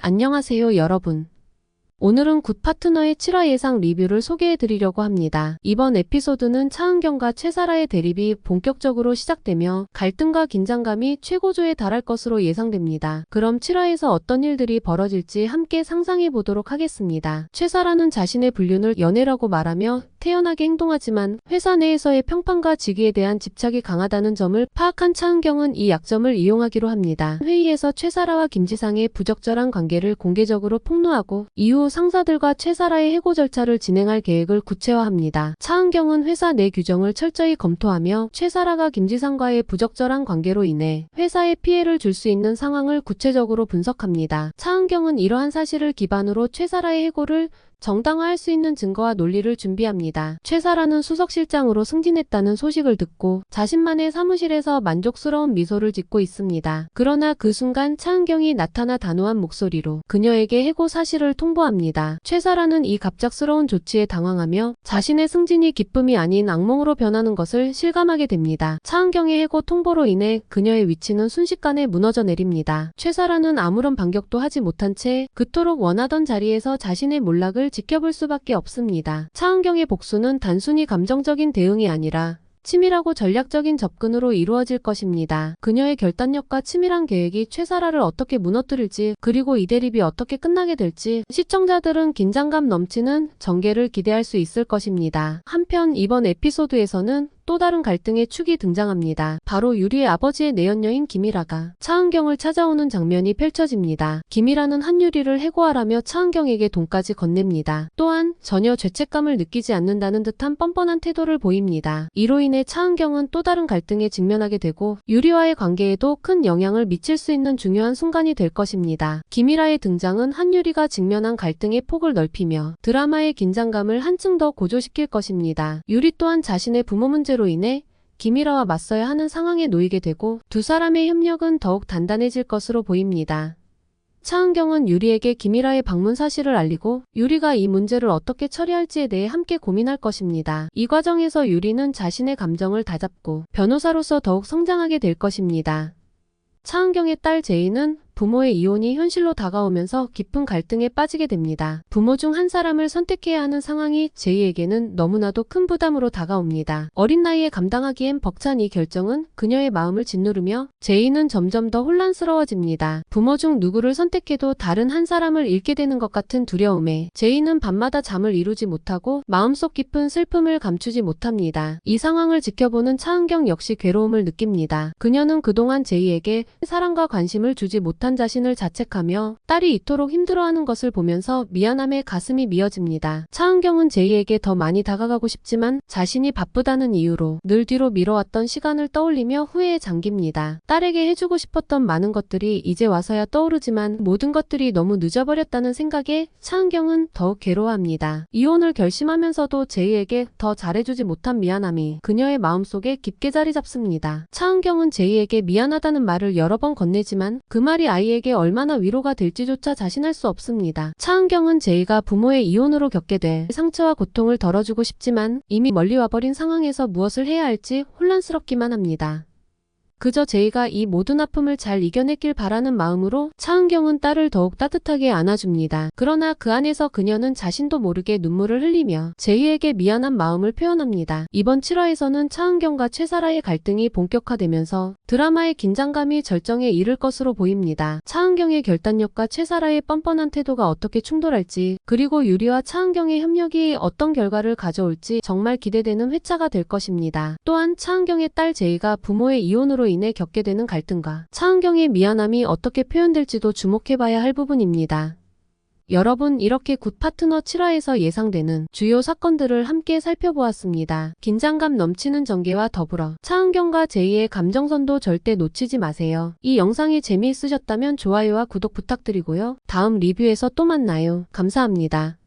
안녕하세요 여러분. 오늘은 굿 파트너의 7화 예상 리뷰를 소개해드리려고 합니다. 이번 에피소드는 차은경과 최사라의 대립이 본격적으로 시작되며 갈등과 긴장감이 최고조에 달할 것으로 예상됩니다. 그럼 7화에서 어떤 일들이 벌어질지 함께 상상해보도록 하겠습니다. 최사라는 자신의 불륜을 연애라고 말하며 태연하게 행동하지만 회사 내에서의 평판과 직위에 대한 집착이 강하다는 점을 파악한 차은경은 이 약점을 이용하기로 합니다. 회의에서 최사라와 김지상의 부적절한 관계를 공개적으로 폭로하고 이후 상사들과 최사라의 해고 절차를 진행할 계획을 구체화합니다. 차은경은 회사 내 규정을 철저히 검토하며 최사라가 김지상과의 부적절한 관계로 인해 회사에 피해를 줄 수 있는 상황을 구체적으로 분석합니다. 차은경은 이러한 사실을 기반으로 최사라의 해고를 정당화할 수 있는 증거와 논리를 준비합니다. 최사라는 수석실장으로 승진했다는 소식을 듣고 자신만의 사무실에서 만족스러운 미소를 짓고 있습니다. 그러나 그 순간 차은경이 나타나 단호한 목소리로 그녀에게 해고 사실을 통보합니다. 최사라는 이 갑작스러운 조치에 당황하며 자신의 승진이 기쁨이 아닌 악몽으로 변하는 것을 실감하게 됩니다. 차은경의 해고 통보로 인해 그녀의 위치는 순식간에 무너져 내립니다. 최사라는 아무런 반격도 하지 못한 채 그토록 원하던 자리에서 자신의 몰락을 지켜볼 수밖에 없습니다. 차은경의 복수는 단순히 감정적인 대응이 아니라 치밀하고 전략적인 접근으로 이루어질 것입니다. 그녀의 결단력과 치밀한 계획이 최사라를 어떻게 무너뜨릴지 그리고 이 대립이 어떻게 끝나게 될지 시청자들은 긴장감 넘치는 전개를 기대할 수 있을 것입니다. 한편 이번 에피소드에서는 또 다른 갈등의 축이 등장합니다. 바로 유리의 아버지의 내연녀인 김이라가 차은경을 찾아오는 장면이 펼쳐집니다. 김이라는 한유리를 해고하라며 차은경에게 돈까지 건넵니다. 또한 전혀 죄책감을 느끼지 않는다는 듯한 뻔뻔한 태도를 보입니다. 이로 인해 차은경은 또 다른 갈등에 직면하게 되고 유리와의 관계에도 큰 영향을 미칠 수 있는 중요한 순간이 될 것입니다. 김이라의 등장은 한유리가 직면한 갈등의 폭을 넓히며 드라마의 긴장감을 한층 더 고조시킬 것입니다. 유리 또한 자신의 부모 문제로 인해 김이라와 맞서야 하는 상황에 놓이게 되고 두 사람의 협력은 더욱 단단해질 것으로 보입니다. 차은경은 유리에게 김이라의 방문 사실을 알리고 유리가 이 문제를 어떻게 처리할지에 대해 함께 고민할 것입니다. 이 과정에서 유리는 자신의 감정을 다잡고 변호사로서 더욱 성장하게 될 것입니다. 차은경의 딸 제이는 부모의 이혼이 현실로 다가오면서 깊은 갈등에 빠지게 됩니다. 부모 중 한 사람을 선택해야 하는 상황이 제이에게는 너무나도 큰 부담으로 다가옵니다. 어린 나이에 감당하기엔 벅찬 이 결정은 그녀의 마음을 짓누르며 제이는 점점 더 혼란스러워집니다. 부모 중 누구를 선택해도 다른 한 사람을 잃게 되는 것 같은 두려움에 제이는 밤마다 잠을 이루지 못하고 마음속 깊은 슬픔을 감추지 못합니다. 이 상황을 지켜보는 차은경 역시 괴로움을 느낍니다. 그녀는 그동안 제이에게 사랑과 관심을 주지 못한 자신을 자책하며 딸이 이토록 힘들어하는 것을 보면서 미안함에 가슴이 미어집니다. 차은경은 제이에게 더 많이 다가가고 싶지만 자신이 바쁘다는 이유로 늘 뒤로 미뤄왔던 시간을 떠올리며 후회에 잠깁니다. 딸에게 해주고 싶었던 많은 것들이 이제 와서야 떠오르지만 모든 것들이 너무 늦어버렸다는 생각에 차은경은 더욱 괴로워합니다. 이혼을 결심하면서도 제이에게 더 잘해주지 못한 미안함이 그녀의 마음속에 깊게 자리 잡습니다. 차은경은 제이에게 미안하다는 말을 여러 번 건네지만 그 말이 아이에게 얼마나 위로가 될지조차 자신할 수 없습니다. 차은경은 제이가 부모의 이혼으로 겪게 될 상처와 고통을 덜어주고 싶지만 이미 멀리 와버린 상황에서 무엇을 해야 할지 혼란스럽기만 합니다. 그저 제이가 이 모든 아픔을 잘 이겨냈길 바라는 마음으로 차은경은 딸을 더욱 따뜻하게 안아줍니다. 그러나 그 안에서 그녀는 자신도 모르게 눈물을 흘리며 제이에게 미안한 마음을 표현합니다. 이번 7화에서는 차은경과 최사라의 갈등이 본격화되면서 드라마의 긴장감이 절정에 이를 것으로 보입니다. 차은경의 결단력과 최사라의 뻔뻔한 태도가 어떻게 충돌할지 그리고 유리와 차은경의 협력이 어떤 결과를 가져올지 정말 기대되는 회차가 될 것입니다. 또한 차은경의 딸 제이가 부모의 이혼으로 인해 겪게 되는 갈등과 차은경의 미안함이 어떻게 표현될지도 주목해봐야 할 부분입니다. 여러분, 이렇게 굿 파트너 7화에서 예상되는 주요 사건들을 함께 살펴보았습니다. 긴장감 넘치는 전개와 더불어 차은경과 제이의 감정선도 절대 놓치지 마세요. 이 영상이 재미있으셨다면 좋아요와 구독 부탁드리고요. 다음 리뷰에서 또 만나요. 감사합니다.